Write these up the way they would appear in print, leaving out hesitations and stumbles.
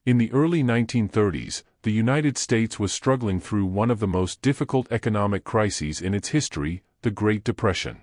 In the early 1930s, the United States was struggling through one of the most difficult economic crises in its history, the Great Depression.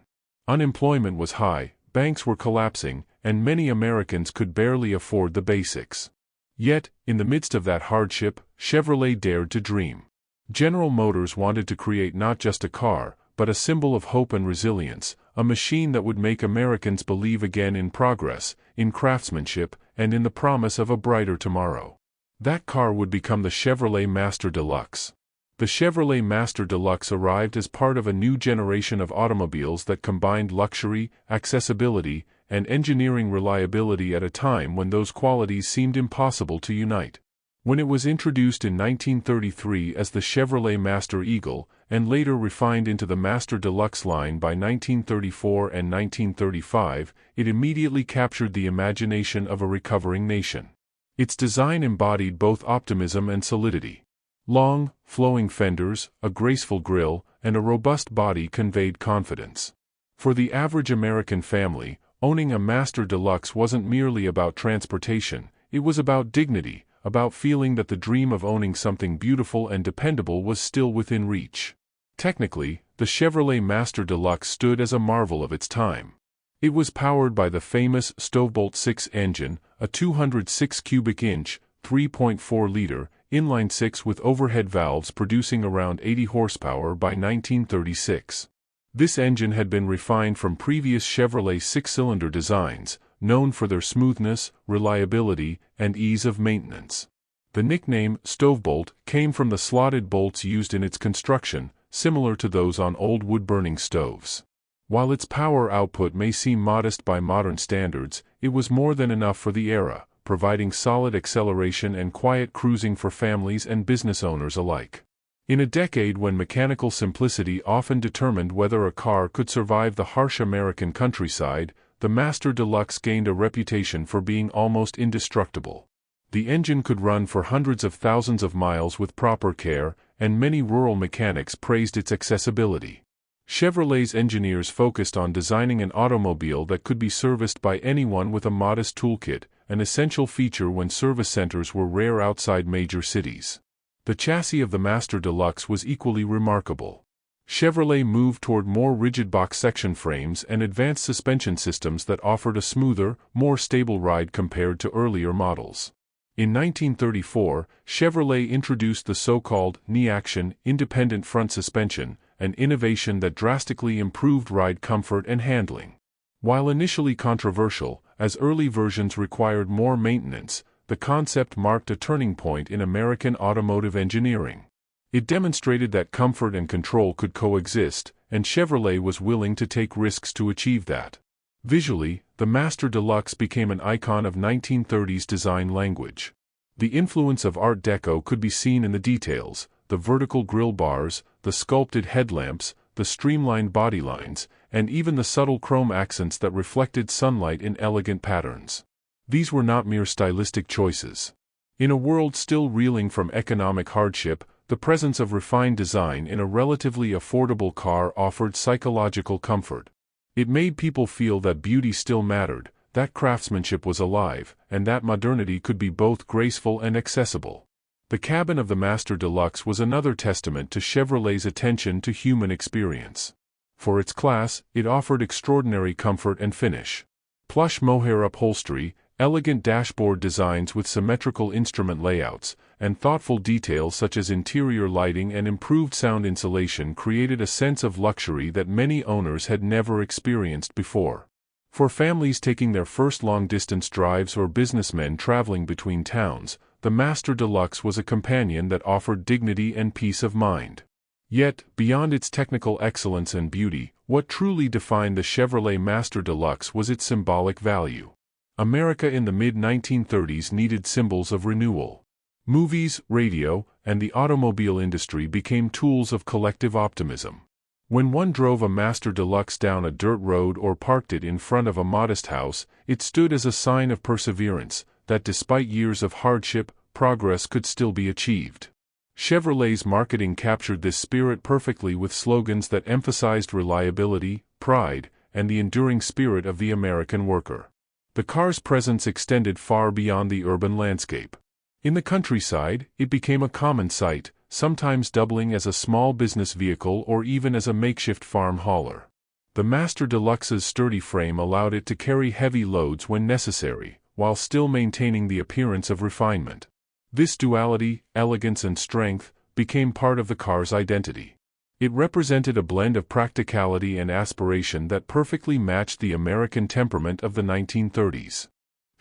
Unemployment was high, banks were collapsing, and many Americans could barely afford the basics. Yet, in the midst of that hardship, Chevrolet dared to dream. General Motors wanted to create not just a car, but a symbol of hope and resilience, a machine that would make Americans believe again in progress, in craftsmanship, and in the promise of a brighter tomorrow. That car would become the Chevrolet Master Deluxe. The Chevrolet Master Deluxe arrived as part of a new generation of automobiles that combined luxury, accessibility, and engineering reliability at a time when those qualities seemed impossible to unite. When it was introduced in 1933 as the Chevrolet Master Eagle, and later refined into the Master Deluxe line by 1934 and 1935, it immediately captured the imagination of a recovering nation. Its design embodied both optimism and solidity. Long, flowing fenders, a graceful grille, and a robust body conveyed confidence. For the average American family, owning a Master Deluxe wasn't merely about transportation, it was about dignity, about feeling that the dream of owning something beautiful and dependable was still within reach. Technically, the Chevrolet Master Deluxe stood as a marvel of its time. It was powered by the famous Stovebolt 6 engine, a 206 cubic inch, 3.4-liter, inline-six with overhead valves producing around 80 horsepower by 1936. This engine had been refined from previous Chevrolet six-cylinder designs, known for their smoothness, reliability, and ease of maintenance. The nickname, Stovebolt, came from the slotted bolts used in its construction, similar to those on old wood-burning stoves. While its power output may seem modest by modern standards, it was more than enough for the era, providing solid acceleration and quiet cruising for families and business owners alike. In a decade when mechanical simplicity often determined whether a car could survive the harsh American countryside, the Master Deluxe gained a reputation for being almost indestructible. The engine could run for hundreds of thousands of miles with proper care, and many rural mechanics praised its accessibility. Chevrolet's engineers focused on designing an automobile that could be serviced by anyone with a modest toolkit, an essential feature when service centers were rare outside major cities. The chassis of the Master Deluxe was equally remarkable. Chevrolet moved toward more rigid box section frames and advanced suspension systems that offered a smoother, more stable ride compared to earlier models. In 1934, Chevrolet introduced the so-called knee-action, independent front suspension, an innovation that drastically improved ride comfort and handling. While initially controversial, as early versions required more maintenance, the concept marked a turning point in American automotive engineering. It demonstrated that comfort and control could coexist, and Chevrolet was willing to take risks to achieve that. Visually, the Master Deluxe became an icon of 1930s design language. The influence of Art Deco could be seen in the details, the vertical grille bars, the sculpted headlamps, the streamlined body lines, and even the subtle chrome accents that reflected sunlight in elegant patterns. These were not mere stylistic choices. In a world still reeling from economic hardship, the presence of refined design in a relatively affordable car offered psychological comfort. It made people feel that beauty still mattered, that craftsmanship was alive, and that modernity could be both graceful and accessible. The cabin of the Master Deluxe was another testament to Chevrolet's attention to human experience. For its class, it offered extraordinary comfort and finish. Plush mohair upholstery, elegant dashboard designs with symmetrical instrument layouts, and thoughtful details such as interior lighting and improved sound insulation created a sense of luxury that many owners had never experienced before. For families taking their first long-distance drives or businessmen traveling between towns, the Master Deluxe was a companion that offered dignity and peace of mind. Yet, beyond its technical excellence and beauty, what truly defined the Chevrolet Master Deluxe was its symbolic value. America in the mid-1930s needed symbols of renewal. Movies, radio, and the automobile industry became tools of collective optimism. When one drove a Master Deluxe down a dirt road or parked it in front of a modest house, it stood as a sign of perseverance, that despite years of hardship, progress could still be achieved. Chevrolet's marketing captured this spirit perfectly with slogans that emphasized reliability, pride, and the enduring spirit of the American worker. The car's presence extended far beyond the urban landscape. In the countryside, it became a common sight, sometimes doubling as a small business vehicle or even as a makeshift farm hauler. The Master Deluxe's sturdy frame allowed it to carry heavy loads when necessary, while still maintaining the appearance of refinement. This duality, elegance and strength, became part of the car's identity. It represented a blend of practicality and aspiration that perfectly matched the American temperament of the 1930s.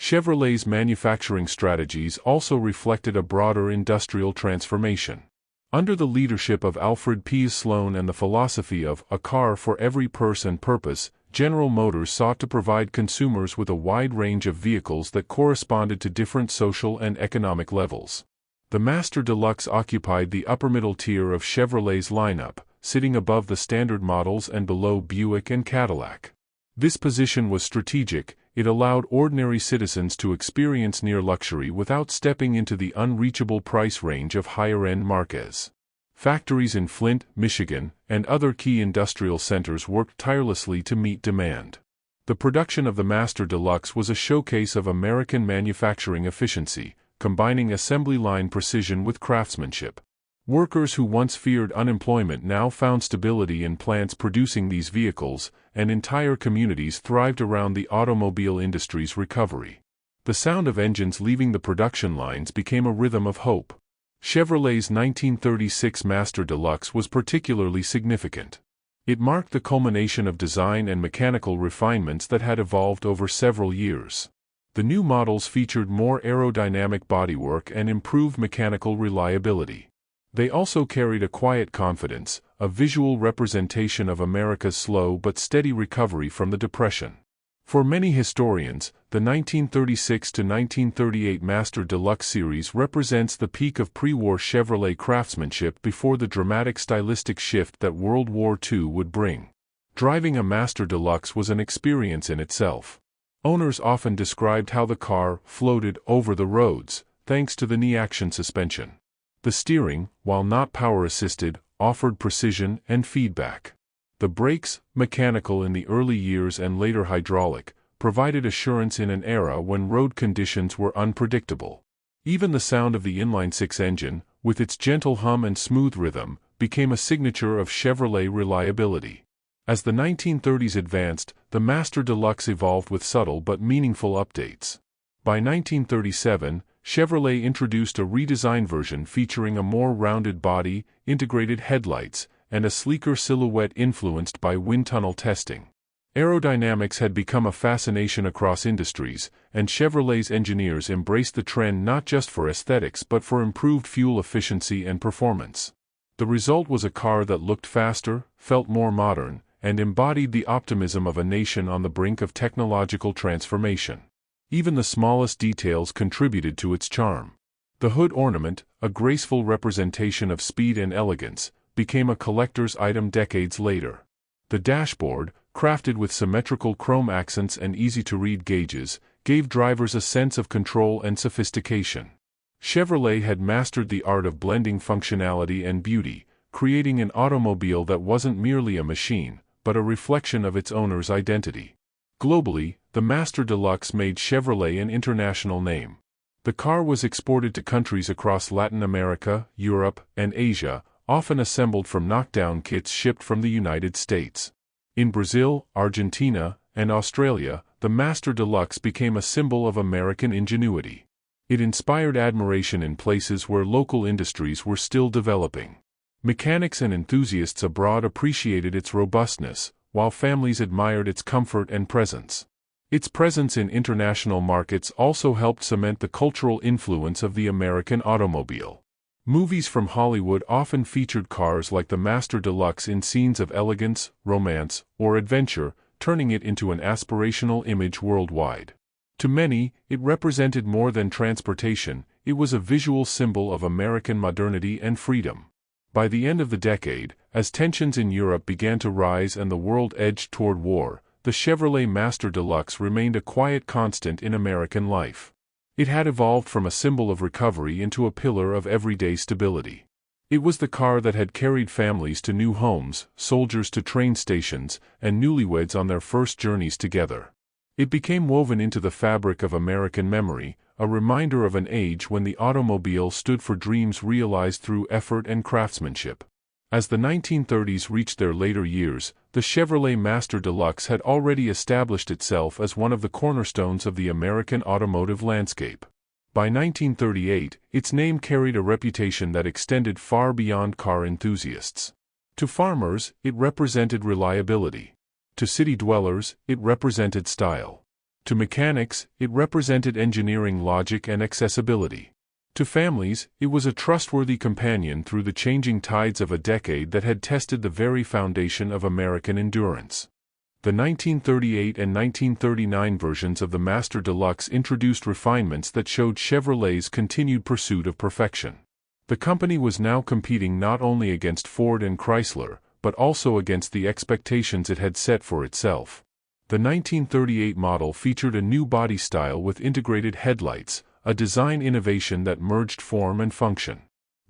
Chevrolet's manufacturing strategies also reflected a broader industrial transformation. Under the leadership of Alfred P. Sloan and the philosophy of a car for every purse and purpose, General Motors sought to provide consumers with a wide range of vehicles that corresponded to different social and economic levels. The Master Deluxe occupied the upper-middle tier of Chevrolet's lineup, sitting above the standard models and below Buick and Cadillac. This position was strategic. It allowed ordinary citizens to experience near luxury without stepping into the unreachable price range of higher-end marques. Factories in Flint, Michigan, and other key industrial centers worked tirelessly to meet demand. The production of the Master Deluxe was a showcase of American manufacturing efficiency, combining assembly line precision with craftsmanship. Workers who once feared unemployment now found stability in plants producing these vehicles, and entire communities thrived around the automobile industry's recovery. The sound of engines leaving the production lines became a rhythm of hope. Chevrolet's 1936 Master Deluxe was particularly significant. It marked the culmination of design and mechanical refinements that had evolved over several years. The new models featured more aerodynamic bodywork and improved mechanical reliability. They also carried a quiet confidence, a visual representation of America's slow but steady recovery from the Depression. For many historians, the 1936 to 1938 Master Deluxe series represents the peak of pre-war Chevrolet craftsmanship before the dramatic stylistic shift that World War II would bring. Driving a Master Deluxe was an experience in itself. Owners often described how the car floated over the roads, thanks to the knee-action suspension. The steering, while not power-assisted, offered precision and feedback. The brakes, mechanical in the early years and later hydraulic, provided assurance in an era when road conditions were unpredictable. Even the sound of the inline-six engine, with its gentle hum and smooth rhythm, became a signature of Chevrolet reliability. As the 1930s advanced, the Master Deluxe evolved with subtle but meaningful updates. By 1937, Chevrolet introduced a redesigned version featuring a more rounded body, integrated headlights, and a sleeker silhouette influenced by wind tunnel testing. Aerodynamics had become a fascination across industries, and Chevrolet's engineers embraced the trend not just for aesthetics but for improved fuel efficiency and performance. The result was a car that looked faster, felt more modern, and embodied the optimism of a nation on the brink of technological transformation. Even the smallest details contributed to its charm. The hood ornament, a graceful representation of speed and elegance, became a collector's item decades later. The dashboard, crafted with symmetrical chrome accents and easy-to-read gauges, gave drivers a sense of control and sophistication. Chevrolet had mastered the art of blending functionality and beauty, creating an automobile that wasn't merely a machine, but a reflection of its owner's identity. Globally, the Master Deluxe made Chevrolet an international name. The car was exported to countries across Latin America, Europe, and Asia, often assembled from knockdown kits shipped from the United States. In Brazil, Argentina, and Australia, the Master Deluxe became a symbol of American ingenuity. It inspired admiration in places where local industries were still developing. Mechanics and enthusiasts abroad appreciated its robustness, while families admired its comfort and presence. Its presence in international markets also helped cement the cultural influence of the American automobile. Movies from Hollywood often featured cars like the Master Deluxe in scenes of elegance, romance, or adventure, turning it into an aspirational image worldwide. To many, it represented more than transportation, it was a visual symbol of American modernity and freedom. By the end of the decade, as tensions in Europe began to rise and the world edged toward war, the Chevrolet Master Deluxe remained a quiet constant in American life. It had evolved from a symbol of recovery into a pillar of everyday stability. It was the car that had carried families to new homes, soldiers to train stations, and newlyweds on their first journeys together. It became woven into the fabric of American memory, a reminder of an age when the automobile stood for dreams realized through effort and craftsmanship. As the 1930s reached their later years, the Chevrolet Master Deluxe had already established itself as one of the cornerstones of the American automotive landscape. By 1938, its name carried a reputation that extended far beyond car enthusiasts. To farmers, it represented reliability. To city dwellers, it represented style. To mechanics, it represented engineering logic and accessibility. To families, it was a trustworthy companion through the changing tides of a decade that had tested the very foundation of American endurance. The 1938 and 1939 versions of the Master Deluxe introduced refinements that showed Chevrolet's continued pursuit of perfection. The company was now competing not only against Ford and Chrysler, but also against the expectations it had set for itself. The 1938 model featured a new body style with integrated headlights, a design innovation that merged form and function.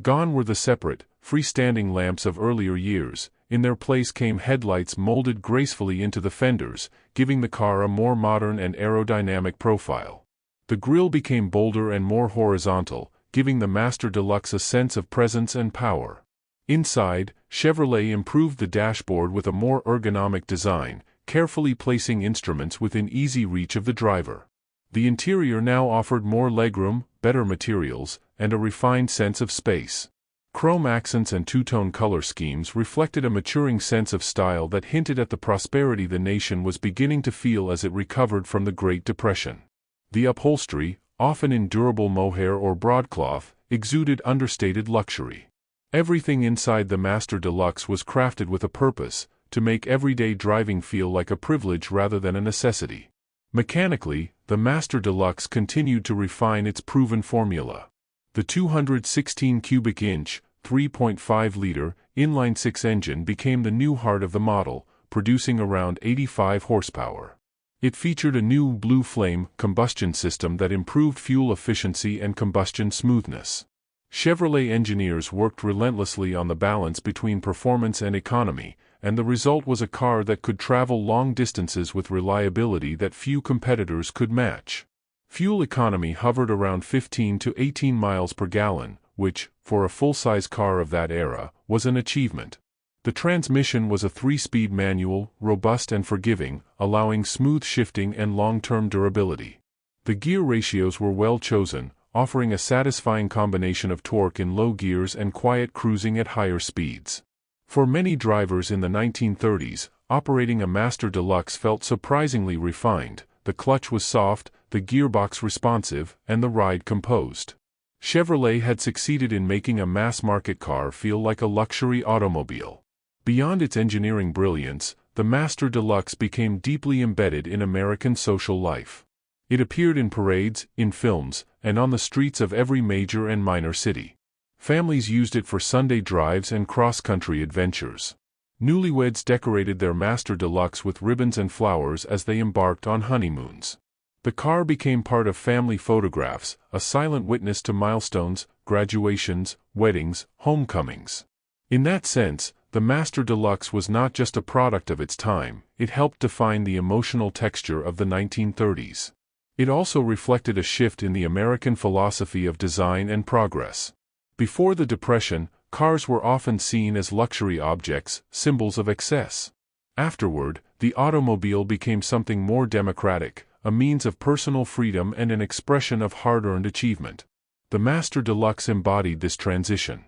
Gone were the separate, freestanding lamps of earlier years. In their place came headlights molded gracefully into the fenders, giving the car a more modern and aerodynamic profile. The grille became bolder and more horizontal, giving the Master Deluxe a sense of presence and power. Inside, Chevrolet improved the dashboard with a more ergonomic design, carefully placing instruments within easy reach of the driver. The interior now offered more legroom, better materials, and a refined sense of space. Chrome accents and two-tone color schemes reflected a maturing sense of style that hinted at the prosperity the nation was beginning to feel as it recovered from the Great Depression. The upholstery, often in durable mohair or broadcloth, exuded understated luxury. Everything inside the Master Deluxe was crafted with a purpose, to make everyday driving feel like a privilege rather than a necessity. Mechanically, the Master Deluxe continued to refine its proven formula. The 216 cubic inch, 3.5-liter, inline-six engine became the new heart of the model, producing around 85 horsepower. It featured a new Blue Flame combustion system that improved fuel efficiency and combustion smoothness. Chevrolet engineers worked relentlessly on the balance between performance and economy, and the result was a car that could travel long distances with reliability that few competitors could match. Fuel economy hovered around 15 to 18 miles per gallon, which, for a full-size car of that era, was an achievement. The transmission was a 3-speed manual, robust and forgiving, allowing smooth shifting and long-term durability. The gear ratios were well chosen, offering a satisfying combination of torque in low gears and quiet cruising at higher speeds. For many drivers in the 1930s, operating a Master Deluxe felt surprisingly refined. The clutch was soft, the gearbox responsive, and the ride composed. Chevrolet had succeeded in making a mass-market car feel like a luxury automobile. Beyond its engineering brilliance, the Master Deluxe became deeply embedded in American social life. It appeared in parades, in films, and on the streets of every major and minor city. Families used it for Sunday drives and cross-country adventures. Newlyweds decorated their Master Deluxe with ribbons and flowers as they embarked on honeymoons. The car became part of family photographs, a silent witness to milestones, graduations, weddings, homecomings. In that sense, the Master Deluxe was not just a product of its time, it helped define the emotional texture of the 1930s. It also reflected a shift in the American philosophy of design and progress. Before the Depression, cars were often seen as luxury objects, symbols of excess. Afterward, the automobile became something more democratic, a means of personal freedom and an expression of hard-earned achievement. The Master Deluxe embodied this transition.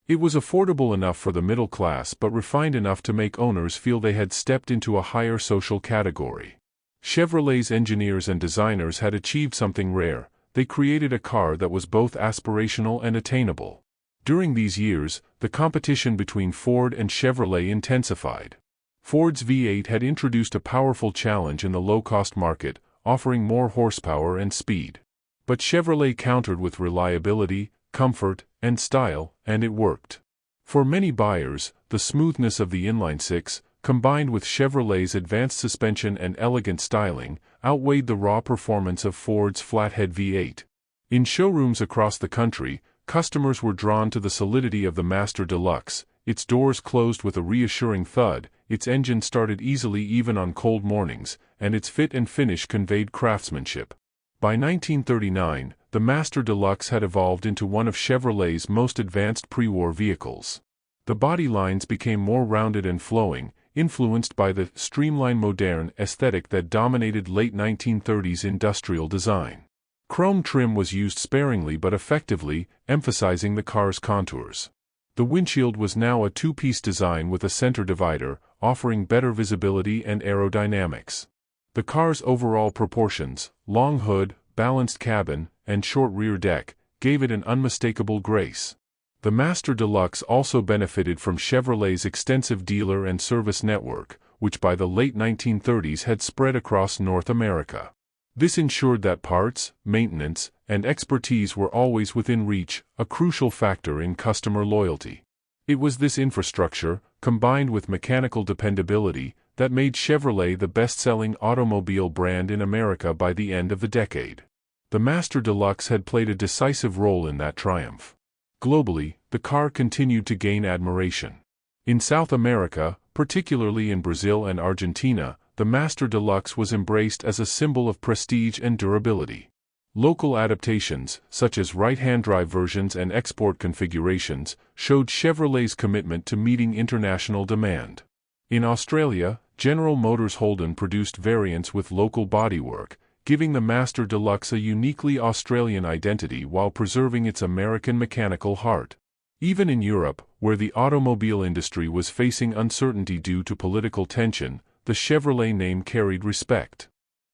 It was affordable enough for the middle class but refined enough to make owners feel they had stepped into a higher social category. Chevrolet's engineers and designers had achieved something rare. They created a car that was both aspirational and attainable. During these years, the competition between Ford and Chevrolet intensified. Ford's V8 had introduced a powerful challenge in the low-cost market, offering more horsepower and speed. But Chevrolet countered with reliability, comfort, and style, and it worked. For many buyers, the smoothness of the inline-six, combined with Chevrolet's advanced suspension and elegant styling, outweighed the raw performance of Ford's flathead V8. In showrooms across the country, customers were drawn to the solidity of the Master Deluxe. Its doors closed with a reassuring thud, its engine started easily even on cold mornings, and its fit and finish conveyed craftsmanship. By 1939, the Master Deluxe had evolved into one of Chevrolet's most advanced pre-war vehicles. The body lines became more rounded and flowing, influenced by the streamlined modern aesthetic that dominated late 1930s industrial design. Chrome trim was used sparingly but effectively, emphasizing the car's contours. The windshield was now a two-piece design with a center divider, offering better visibility and aerodynamics. The car's overall proportions, long hood, balanced cabin, and short rear deck, gave it an unmistakable grace. The Master Deluxe also benefited from Chevrolet's extensive dealer and service network, which by the late 1930s had spread across North America. This ensured that parts, maintenance, and expertise were always within reach, a crucial factor in customer loyalty. It was this infrastructure, combined with mechanical dependability, that made Chevrolet the best-selling automobile brand in America by the end of the decade. The Master Deluxe had played a decisive role in that triumph. Globally, the car continued to gain admiration. In South America, particularly in Brazil and Argentina, the Master Deluxe was embraced as a symbol of prestige and durability. Local adaptations, such as right-hand drive versions and export configurations, showed Chevrolet's commitment to meeting international demand. In Australia, General Motors Holden produced variants with local bodywork, giving the Master Deluxe a uniquely Australian identity while preserving its American mechanical heart. Even in Europe, where the automobile industry was facing uncertainty due to political tension, the Chevrolet name carried respect.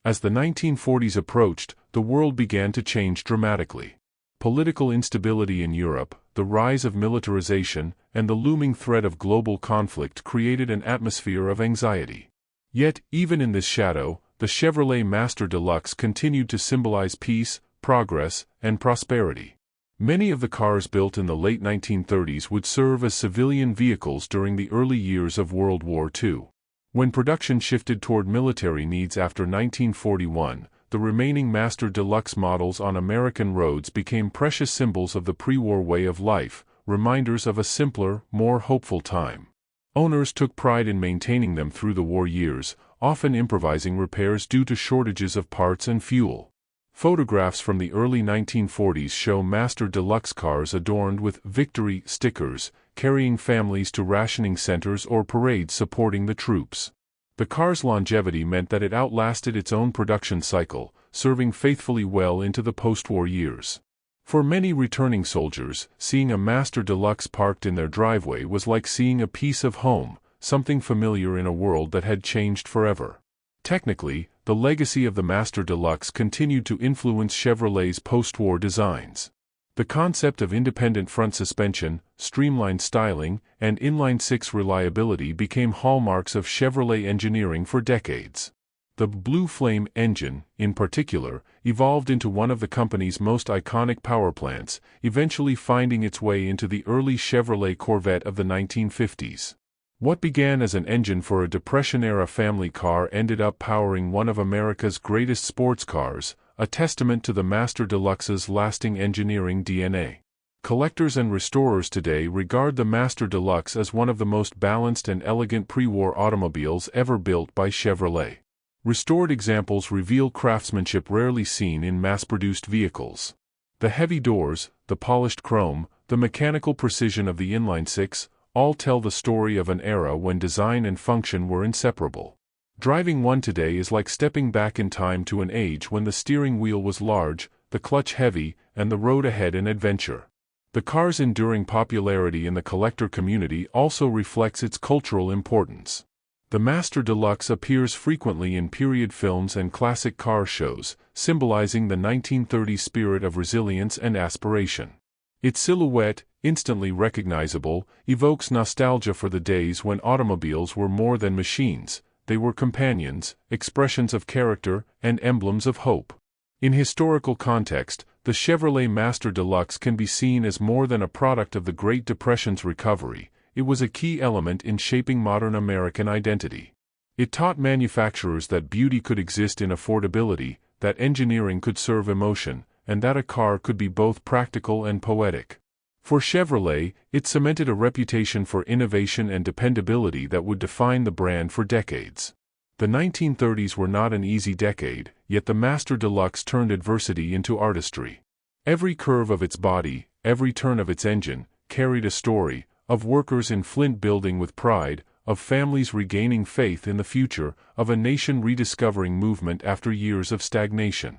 As the 1940s approached, the world began to change dramatically. Political instability in Europe, the rise of militarization, and the looming threat of global conflict created an atmosphere of anxiety. Yet, even in this shadow, the Chevrolet Master Deluxe continued to symbolize peace, progress, and prosperity. Many of the cars built in the late 1930s would serve as civilian vehicles during the early years of World War II. When production shifted toward military needs after 1941, the remaining Master Deluxe models on American roads became precious symbols of the pre-war way of life, reminders of a simpler, more hopeful time. Owners took pride in maintaining them through the war years, often improvising repairs due to shortages of parts and fuel. Photographs from the early 1940s show Master Deluxe cars adorned with "Victory" stickers, carrying families to rationing centers or parades supporting the troops. The car's longevity meant that it outlasted its own production cycle, serving faithfully well into the post-war years. For many returning soldiers, seeing a Master Deluxe parked in their driveway was like seeing a piece of home, something familiar in a world that had changed forever. Technically, the legacy of the Master Deluxe continued to influence Chevrolet's post-war designs. The concept of independent front suspension, streamlined styling, and inline-six reliability became hallmarks of Chevrolet engineering for decades. The Blue Flame engine, in particular, evolved into one of the company's most iconic power plants, eventually finding its way into the early Chevrolet Corvette of the 1950s. What began as an engine for a Depression-era family car ended up powering one of America's greatest sports cars, a testament to the Master Deluxe's lasting engineering DNA. Collectors and restorers today regard the Master Deluxe as one of the most balanced and elegant pre-war automobiles ever built by Chevrolet. Restored examples reveal craftsmanship rarely seen in mass-produced vehicles. The heavy doors, the polished chrome, the mechanical precision of the inline-six, all tell the story of an era when design and function were inseparable. Driving one today is like stepping back in time to an age when the steering wheel was large, the clutch heavy, and the road ahead an adventure. The car's enduring popularity in the collector community also reflects its cultural importance. The Master Deluxe appears frequently in period films and classic car shows, symbolizing the 1930s spirit of resilience and aspiration. Its silhouette, instantly recognizable, evokes nostalgia for the days when automobiles were more than machines. They were companions, expressions of character, and emblems of hope. In historical context, the Chevrolet Master Deluxe can be seen as more than a product of the Great Depression's recovery. It was a key element in shaping modern American identity. It taught manufacturers that beauty could exist in affordability, that engineering could serve emotion, and that a car could be both practical and poetic. For Chevrolet, it cemented a reputation for innovation and dependability that would define the brand for decades. The 1930s were not an easy decade, yet the Master Deluxe turned adversity into artistry. Every curve of its body, every turn of its engine, carried a story, of workers in Flint building with pride, of families regaining faith in the future, of a nation rediscovering movement after years of stagnation.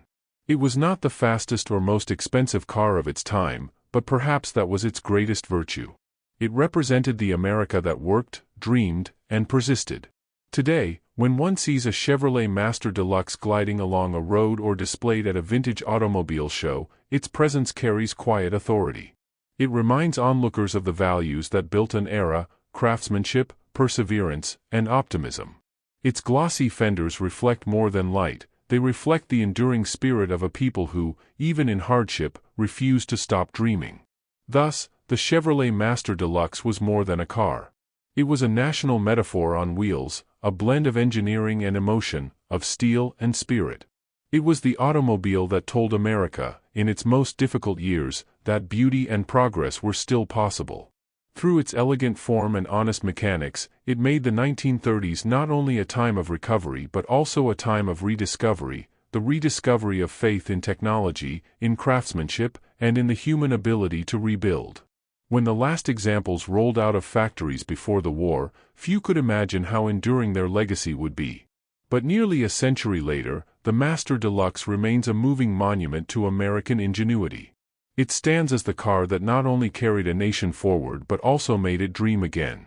It was not the fastest or most expensive car of its time, but perhaps that was its greatest virtue. It represented the America that worked, dreamed, and persisted. Today, when one sees a Chevrolet Master Deluxe gliding along a road or displayed at a vintage automobile show, its presence carries quiet authority. It reminds onlookers of the values that built an era: craftsmanship, perseverance, and optimism. Its glossy fenders reflect more than light; they reflect the enduring spirit of a people who, even in hardship, refused to stop dreaming. Thus, the Chevrolet Master Deluxe was more than a car. It was a national metaphor on wheels, a blend of engineering and emotion, of steel and spirit. It was the automobile that told America, in its most difficult years, that beauty and progress were still possible. Through its elegant form and honest mechanics, it made the 1930s not only a time of recovery but also a time of rediscovery, the rediscovery of faith in technology, in craftsmanship, and in the human ability to rebuild. When the last examples rolled out of factories before the war, few could imagine how enduring their legacy would be. But nearly a century later, the Master Deluxe remains a moving monument to American ingenuity. It stands as the car that not only carried a nation forward but also made it dream again.